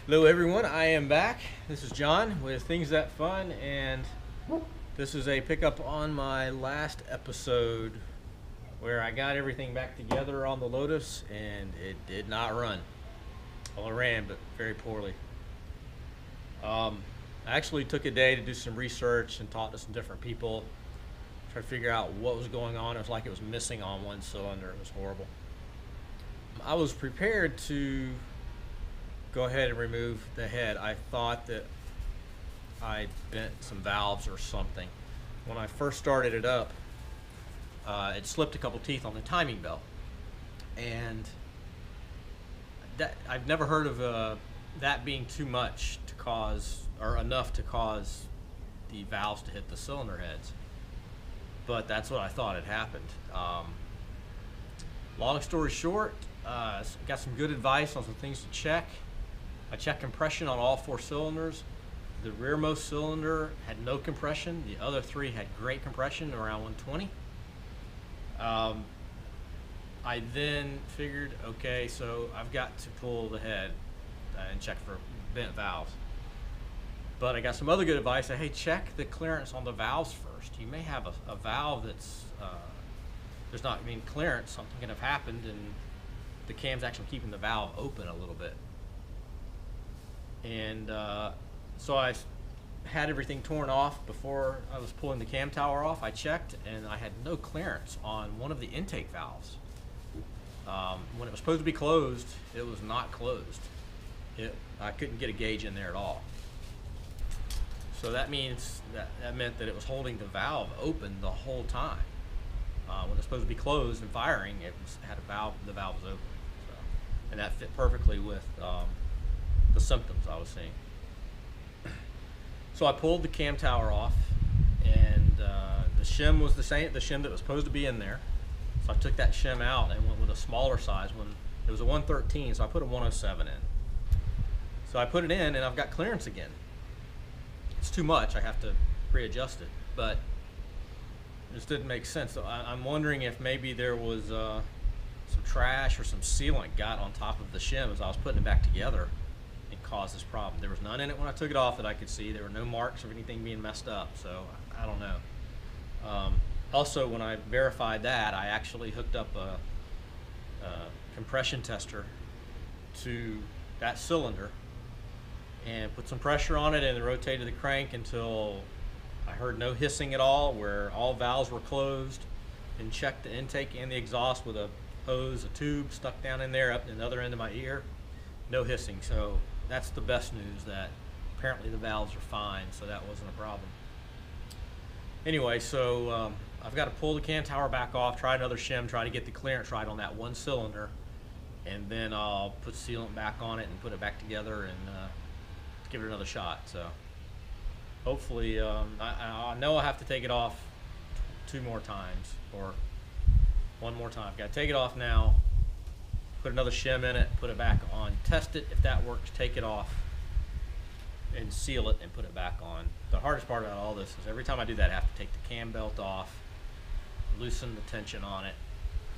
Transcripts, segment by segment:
Hello everyone, I am back. This is John with Things That Fun, and this is a pickup on my last episode where I got everything back together on the Lotus and it did not run. Well, it ran, but very poorly. I actually took a day to do some research and talk to some different people, try to figure out what was going on. It was like it was missing on one cylinder. It was horrible. I was prepared to go ahead and remove the head. I thought that I bent some valves or something. When I first started it up, it slipped a couple teeth on the timing belt, and that I've never heard of that being too much to cause, or enough to cause the valves to hit the cylinder heads. But that's what I thought had happened. Long story short, got some good advice on some things to check. I checked compression on all 4 cylinders. The rearmost cylinder had no compression. The other 3 had great compression, around 120. I then figured, okay, so I've got to pull the head and check for bent valves. But I got some other good advice. Hey, check the clearance on the valves first. You may have a valve that's there's not clearance. Something could have happened, and the cam's actually keeping the valve open a little bit. And so I had everything torn off before I was pulling the cam tower off. I checked, and I had no clearance on one of the intake valves. When it was supposed to be closed, it was not closed. I couldn't get a gauge in there at all. So that means that meant that it was holding the valve open the whole time. When it was supposed to be closed and firing, had a valve. The valve was open, so, and that fit perfectly with the symptoms I was seeing. So I pulled the cam tower off, and the shim was the same, the shim that was supposed to be in there. So I took that shim out and went with a smaller size one. It was a 113, so I put a 107 in. So I put it in, and I've got clearance again. It's too much, I have to readjust it, but it just didn't make sense. So I'm wondering if maybe there was some trash or some sealant got on top of the shim as I was putting it back together and caused this problem. There was none in it when I took it off that I could see. There were no marks of anything being messed up, so I don't know. Also, when I verified that, I actually hooked up a compression tester to that cylinder and put some pressure on it and rotated the crank until I heard no hissing at all, where all valves were closed, and checked the intake and the exhaust with a hose, a tube stuck down in there up in the other end of my ear. No hissing. So that's the best news, that apparently the valves are fine, so that wasn't a problem. Anyway, so I've got to pull the cam tower back off, try another shim, try to get the clearance right on that one cylinder, and then I'll put sealant back on it and put it back together and give it another shot. So hopefully, I know I have to take it off 2 more times, or 1 more time. Got to take it off now, put another shim in it, put it back on, test it. If that works, take it off and seal it and put it back on. The hardest part about all this is every time I do that, I have to take the cam belt off, loosen the tension on it,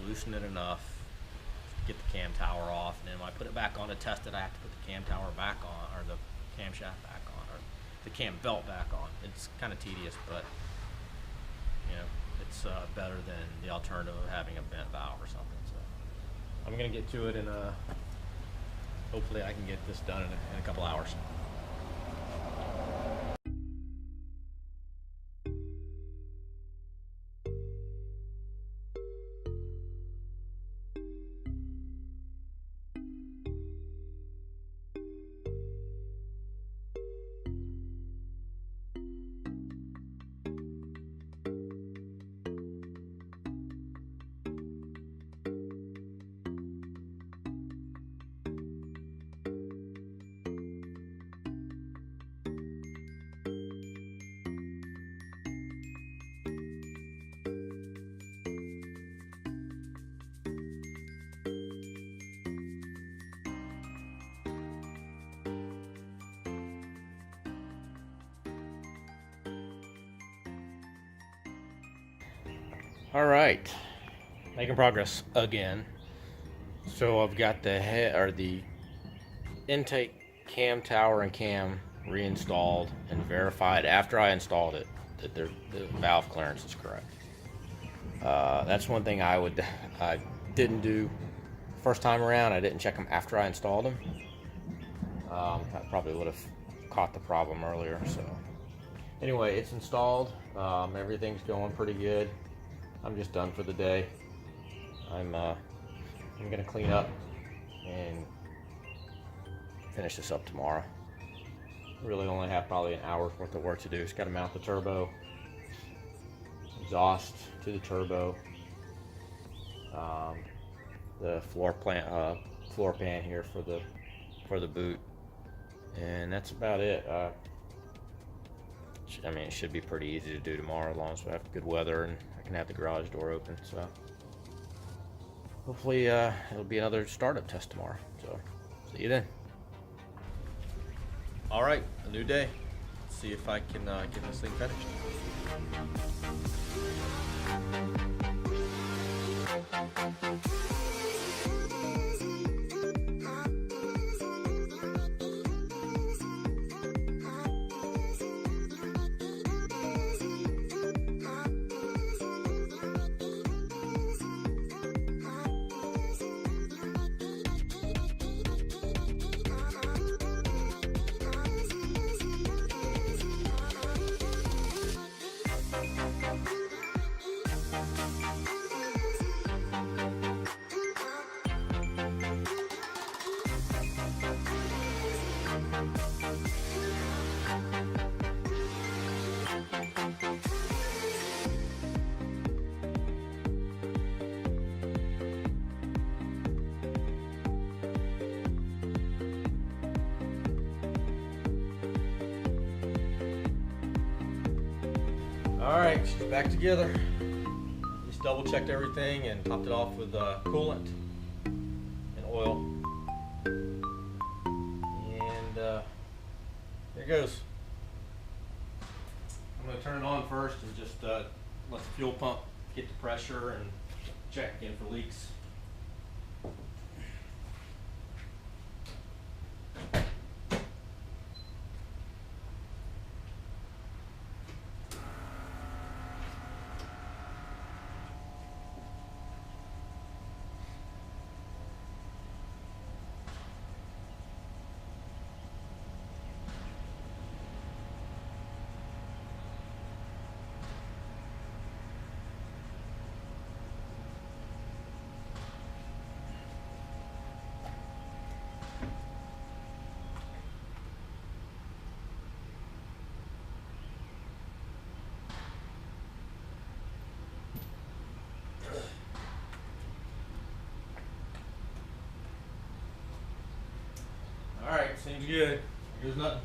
loosen it enough to get the cam tower off, and then when I put it back on to test it, I have to put the cam tower back on, or the camshaft back on, or the cam belt back on. It's kind of tedious, but you know, it's better than the alternative of having a bent valve or something. So I'm gonna get to it, and hopefully I can get this done in a couple hours. All right, making progress again. So I've got the head, or the intake cam tower and cam reinstalled and verified after I installed it that the valve clearance is correct. That's one thing I didn't do first time around. I didn't check them after I installed them. I probably would have caught the problem earlier. So anyway, it's installed. Everything's going pretty good. I'm just done for the day. I'm gonna clean up and finish this up tomorrow. Really only have probably an hour's worth of work to do. Just got to mount the turbo, exhaust to the turbo, the floor pan here for the boot, and that's about it. I mean, it should be pretty easy to do tomorrow as long as we have good weather and I can have the garage door open. So hopefully it'll be another startup test tomorrow. So see you then. All right, a new day. Let's see if I can get this thing finished. All right, she's back together. Just double checked everything and topped it off with coolant and oil. And here it goes. I'm going to turn it on first and just let the fuel pump get the pressure and check again for leaks. All right, seems good. Here's nothing.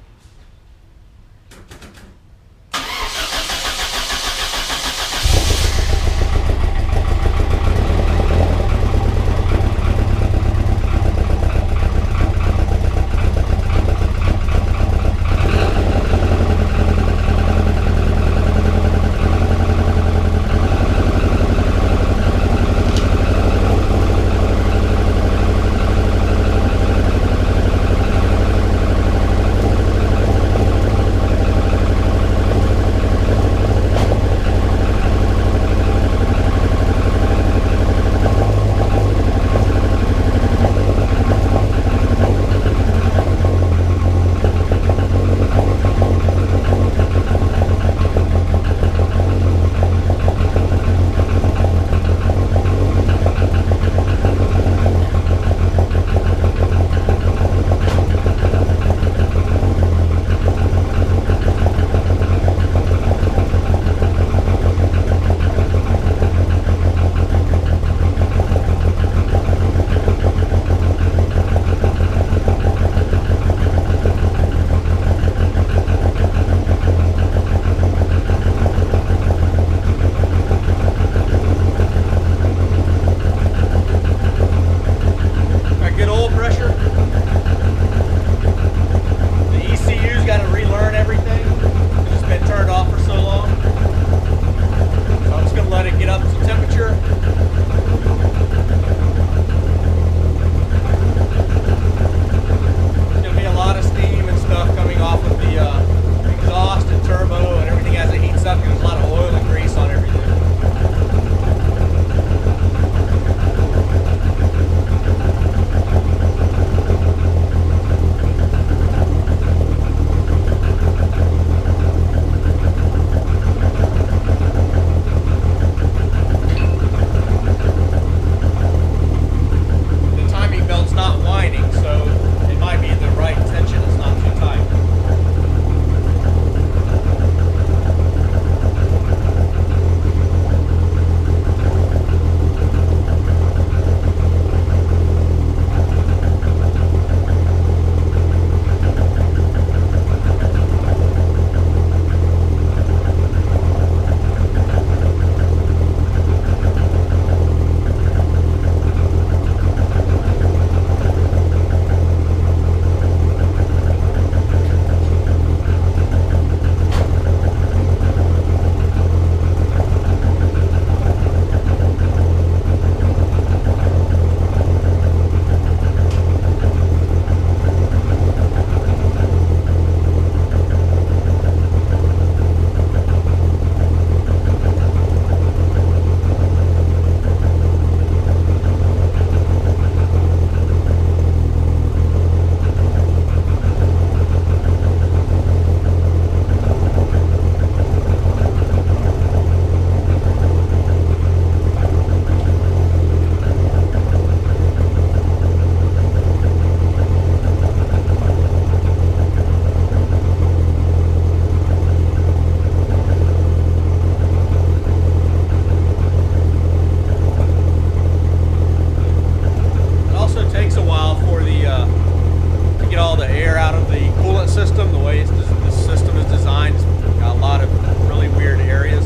system, the way the system is designed, it's got a lot of really weird areas.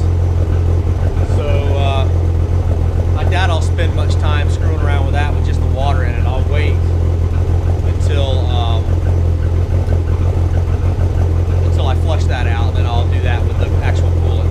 So I doubt I'll spend much time screwing around with that with just the water in it. I'll wait until I flush that out, and then I'll do that with the actual coolant.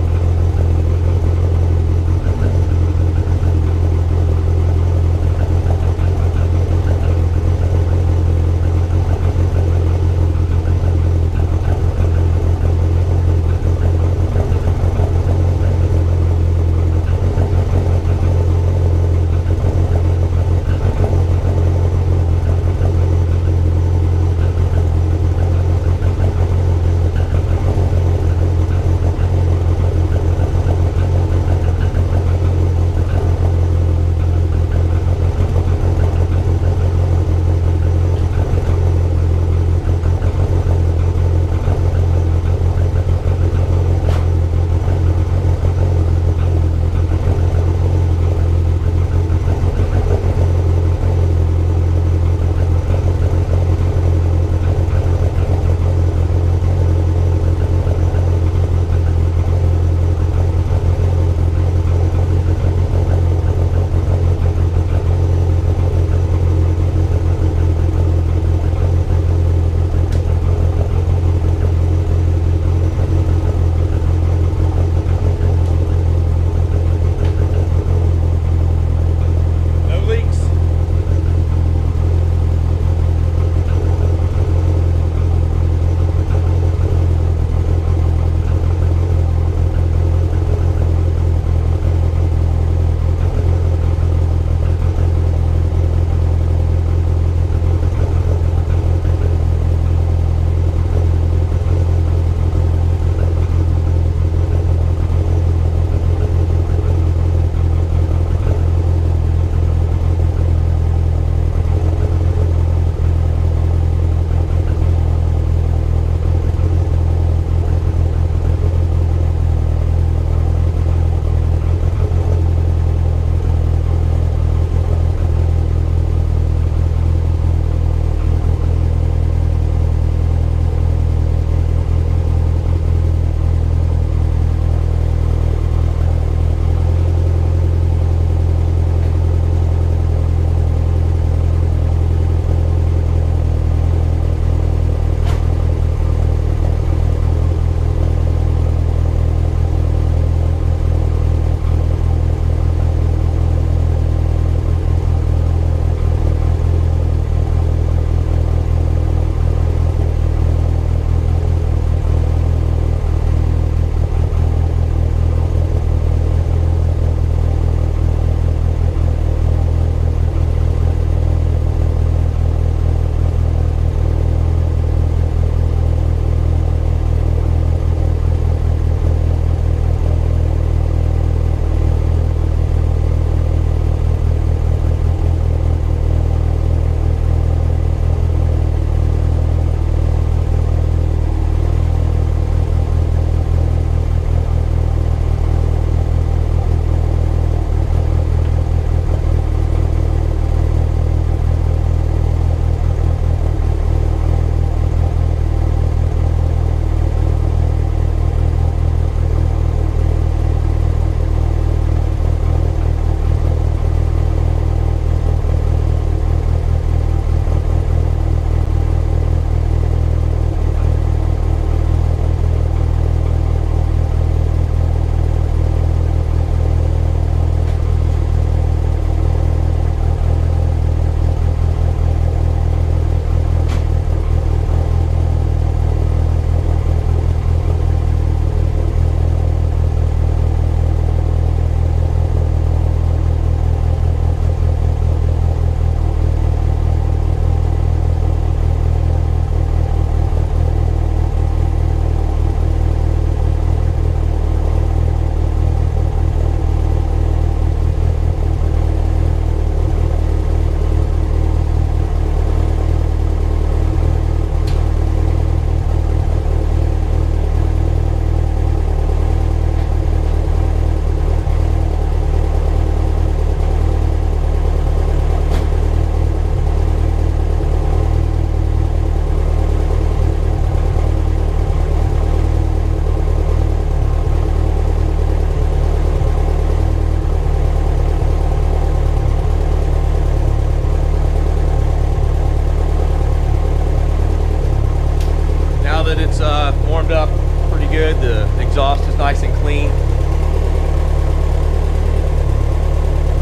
warmed up pretty good. The exhaust is nice and clean.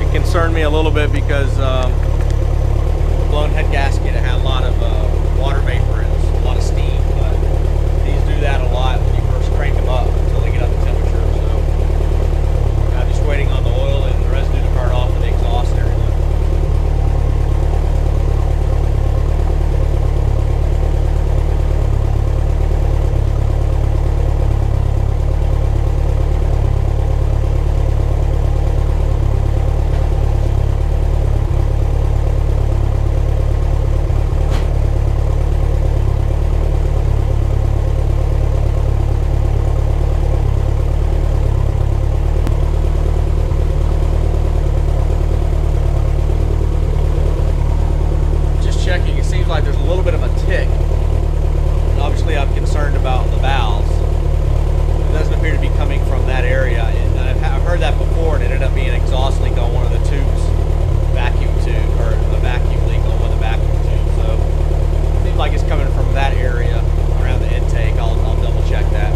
It concerned me a little bit because the blown head gasket had a lot of water vapor and a lot of steam, but these do that a lot when you first crank them up until they get up to temperature. So I'm just waiting on the oil and the residue to burn off of the exhaust and everything. Like there's a little bit of a tick, and obviously I'm concerned about the valves. It doesn't appear to be coming from that area, and I've heard that before, and it ended up being an exhaust leak on one of the tubes, vacuum tube, or a vacuum leak on one of the vacuum tubes. So it seems like it's coming from that area around the intake. I'll double check that.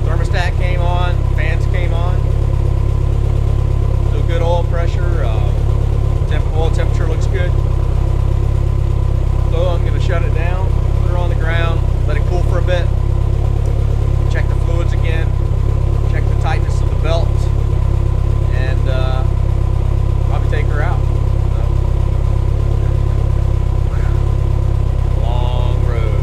Thermostat came on, fans came on, so good oil pressure, oil temperature looks good. So I'm going to shut it down, put her on the ground, let it cool for a bit, check the fluids again, check the tightness of the belt, and probably take her out. Long road.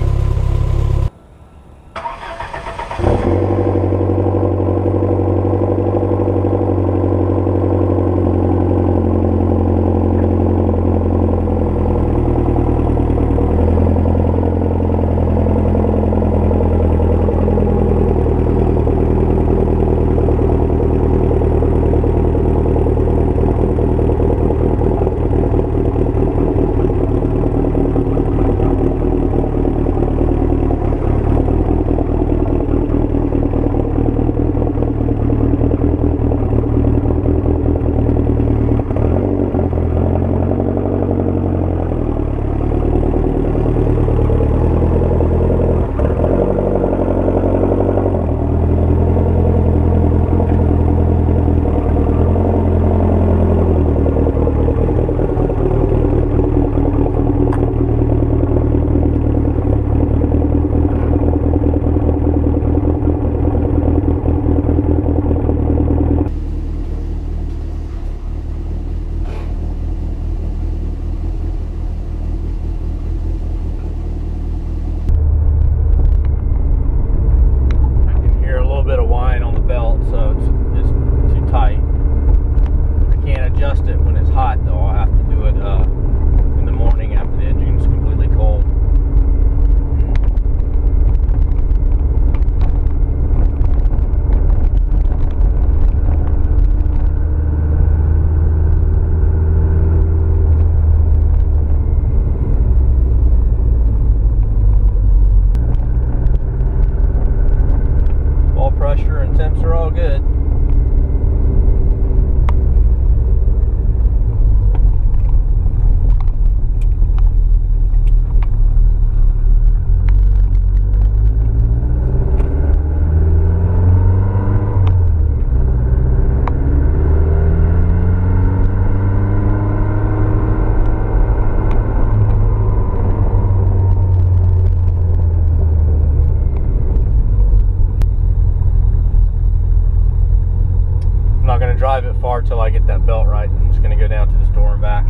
drive it far till I get that belt right. I'm just going to go down to the store and back.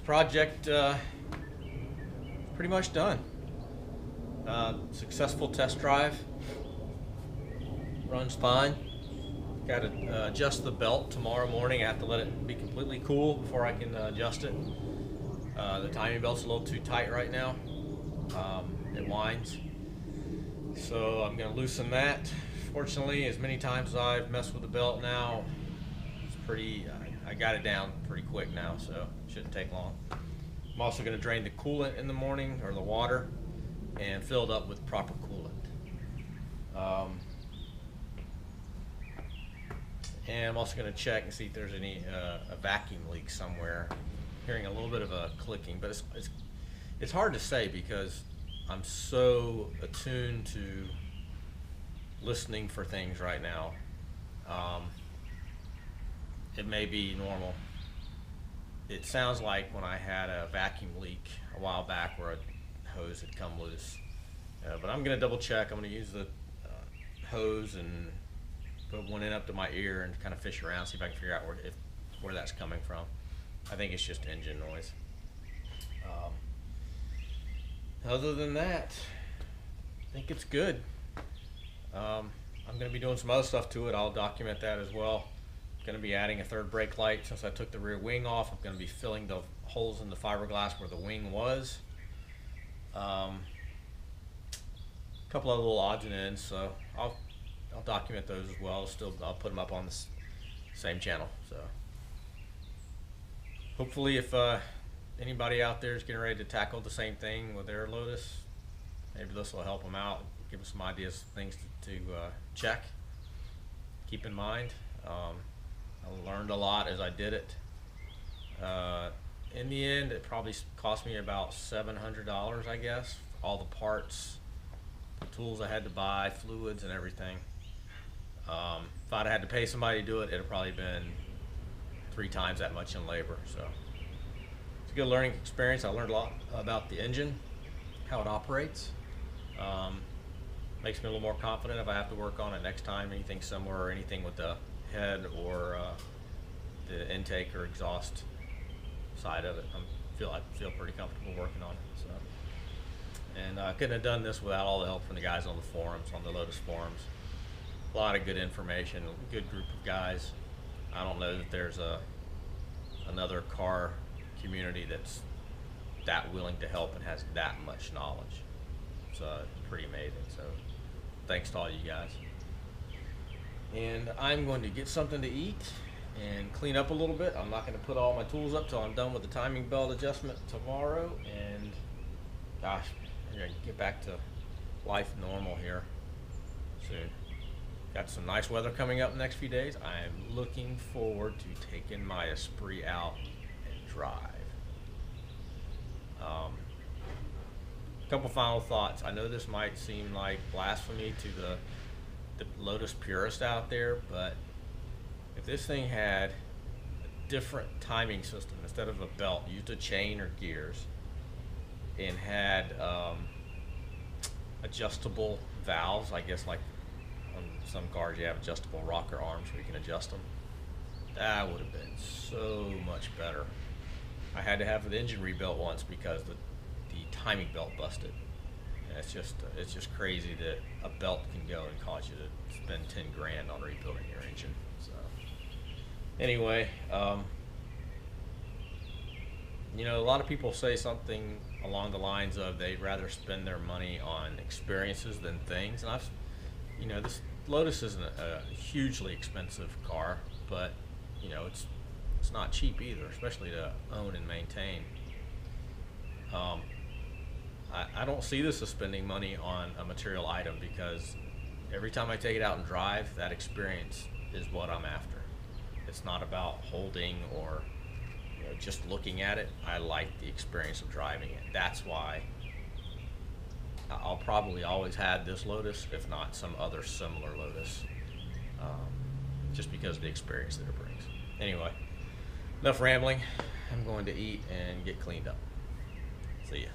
project pretty much done. Successful test drive. Runs fine. Got to adjust the belt tomorrow morning. I have to let it be completely cool before I can adjust it. The timing belt's a little too tight right now. It winds. So I'm going to loosen that. Fortunately, as many times as I've messed with the belt now, it's pretty, I got it down pretty quick now, so it shouldn't take long. I'm also going to drain the coolant in the morning, or the water, and fill it up with proper coolant. And I'm also going to check and see if there's any a vacuum leak somewhere. Hearing a little bit of a clicking, but it's hard to say because I'm so attuned to listening for things right now. It may be normal. It sounds like when I had a vacuum leak a while back where a hose had come loose. But I'm going to double check. I'm going to use the hose and put one in up to my ear and kind of fish around, see if I can figure out where that's coming from. I think it's just engine noise. Other than that, I think it's good. I'm going to be doing some other stuff to it. I'll document that as well. I'm going to be adding a third brake light. Since I took the rear wing off, I'm going to be filling the holes in the fiberglass where the wing was. A couple of little odds and ends, so I'll document those as well. I'll put them up on the same channel. So hopefully, if anybody out there is getting ready to tackle the same thing with their Lotus, maybe this will help them out, give them some ideas, things to check, keep in mind. I learned a lot as I did it. In the end, it probably cost me about $700, I guess, all the parts, the tools I had to buy, fluids and everything. If I'd had to pay somebody to do it, it'd probably been 3 times that much in labor. So it's a good learning experience. I learned a lot about the engine, how it operates. Makes me a little more confident if I have to work on it next time, anything similar or anything with the head or the intake or exhaust side of it. I feel pretty comfortable working on it. So, and I couldn't have done this without all the help from the guys on the forums, on the Lotus forums. A lot of good information, a good group of guys. I don't know that there's another car community that's that willing to help and has that much knowledge. It's pretty amazing. So thanks to all you guys. And I'm going to get something to eat and clean up a little bit. I'm not going to put all my tools up till I'm done with the timing belt adjustment tomorrow. And gosh, I'm going to get back to life normal here soon. Got some nice weather coming up the next few days. I'm looking forward to taking my Esprit out and drive. Couple final thoughts. I know this might seem like blasphemy to the Lotus purist out there, but if this thing had a different timing system instead of a belt, used a chain or gears, and had adjustable valves, I guess like on some cars you have adjustable rocker arms where you can adjust them, that would have been so much better. I had to have the engine rebuilt once because the timing belt busted. And it's just crazy that a belt can go and cause you to spend 10 grand on rebuilding your engine. So anyway, you know, a lot of people say something along the lines of they'd rather spend their money on experiences than things. And you know, this Lotus isn't a hugely expensive car, but you know, it's not cheap either, especially to own and maintain. I don't see this as spending money on a material item because every time I take it out and drive, that experience is what I'm after. It's not about holding or just looking at it. I like the experience of driving it. That's why I'll probably always have this Lotus, if not some other similar Lotus, just because of the experience that it brings. Anyway, enough rambling. I'm going to eat and get cleaned up. See ya.